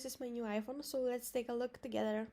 this is my new iPhone, so let's take a look together.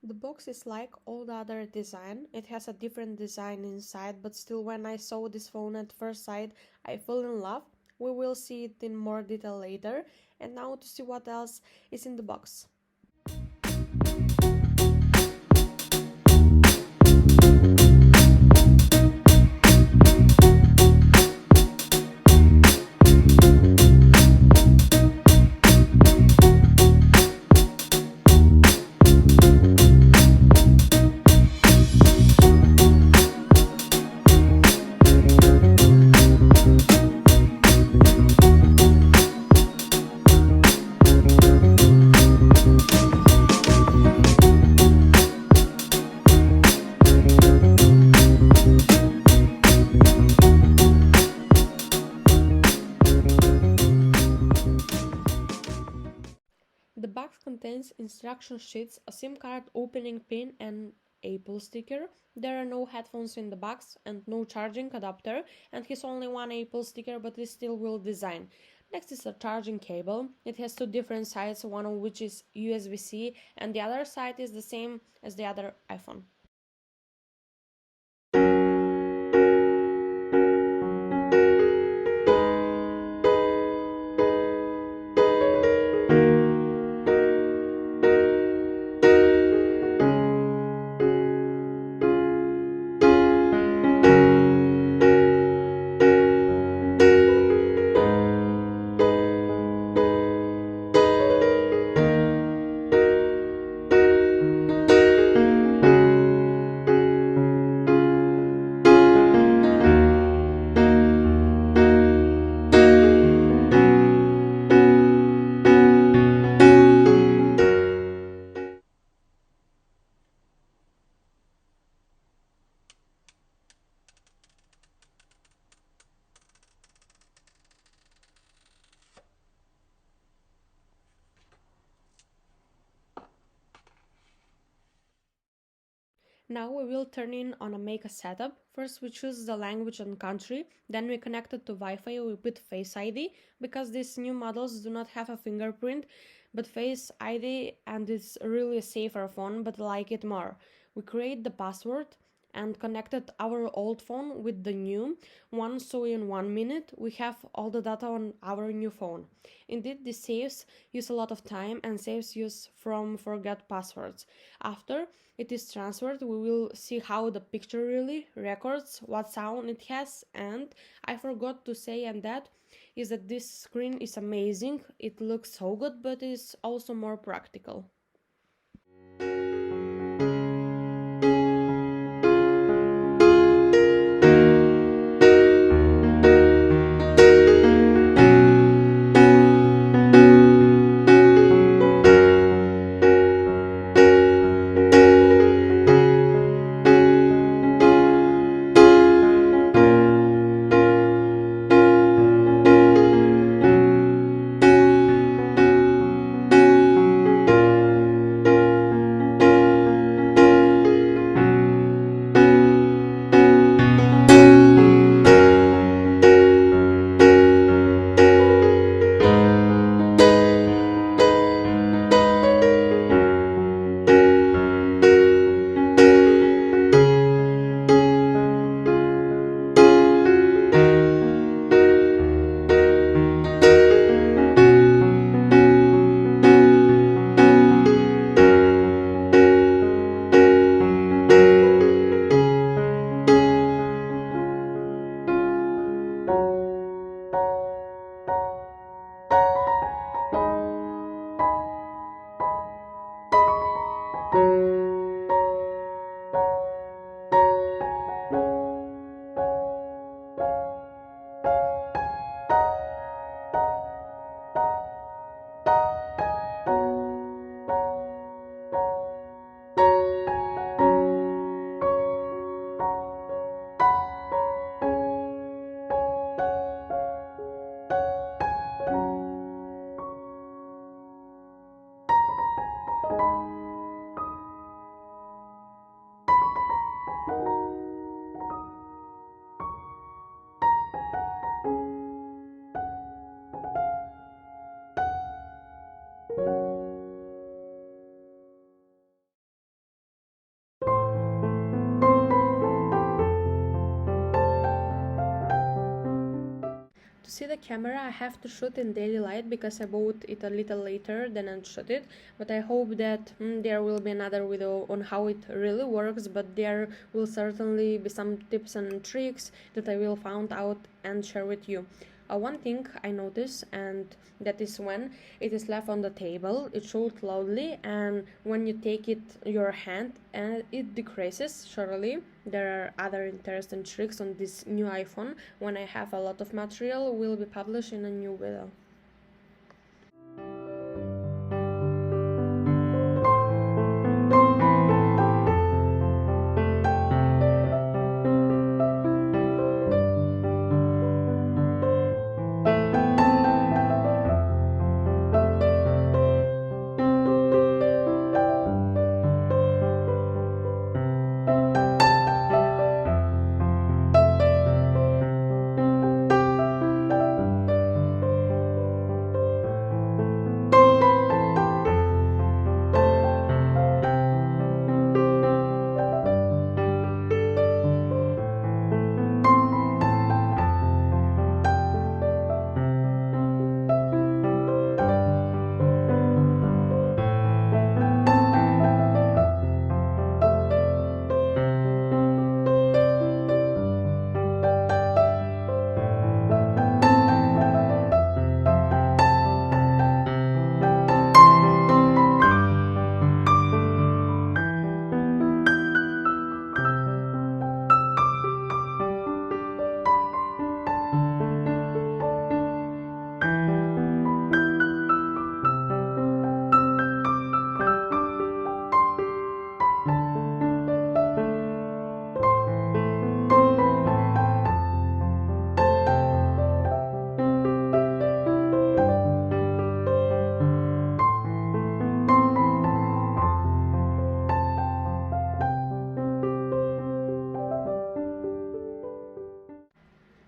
The box is like all the other design. It has a different design inside, but still when I saw this phone at first sight, I fell in love. We will see it in more detail later. And now to see what else is in the box. The box contains instruction sheets, a SIM card opening pin and Apple sticker. There are no headphones in the box and no charging adapter, and he's only one Apple sticker, but it's still well designed. Next is a charging cable. It has two different sides, one of which is USB-C and the other side is the same as the other iPhone. Now we will turn in on a make a setup. First we choose the language and country, then we connect it to Wi-Fi with Face ID, because these new models do not have a fingerprint but Face ID, and it's really a safer phone, but I like it more. We create the password and connected our old phone with the new one, so in 1 minute we have all the data on our new phone. Indeed, this saves use a lot of time and saves use from forget passwords. After it is transferred, we will see how the picture really records, what sound it has, and I forgot to say, and that is that this screen is amazing. It looks so good, but is also more practical. To see the camera, I have to shoot in daily light because I bought it a little later than I shot it, but I hope that there will be another video on how it really works, but there will certainly be some tips and tricks that I will find out and share with you. One thing I notice, and that is when it is left on the table, it shoots loudly, and when you take it your hand, and it decreases. Surely there are other interesting tricks on this new iPhone. When I have a lot of material, will be published in a new video.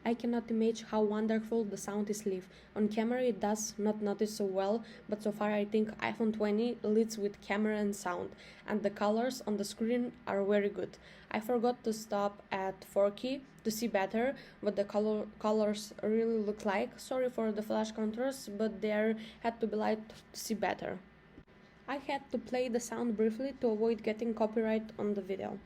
I cannot imagine how wonderful the sound is live. On camera it does not notice so well, but so far I think iPhone 20 leads with camera and sound, and the colors on the screen are very good. I forgot to stop at 4K to see better what the colors really look like. Sorry for the flash contrast, but there had to be light to see better. I had to play the sound briefly to avoid getting copyright on the video.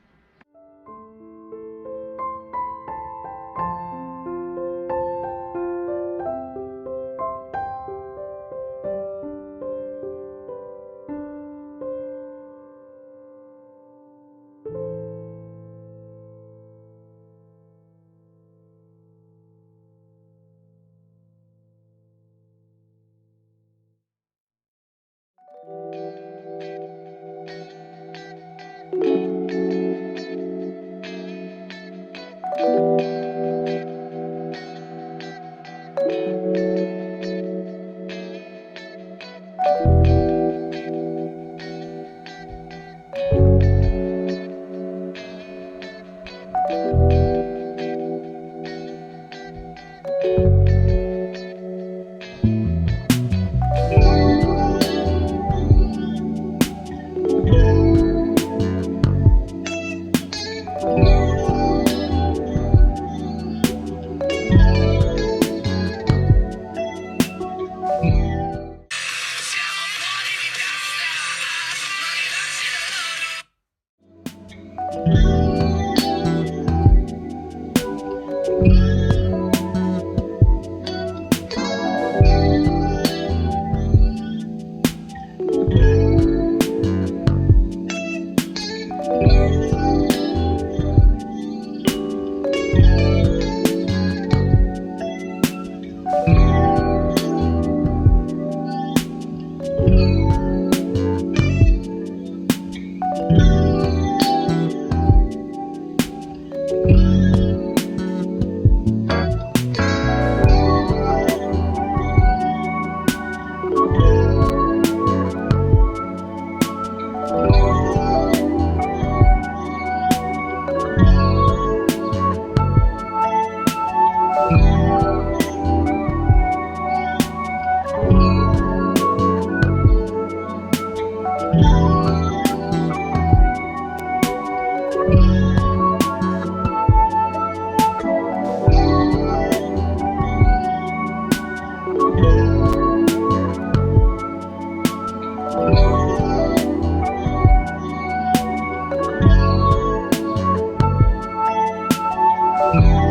you.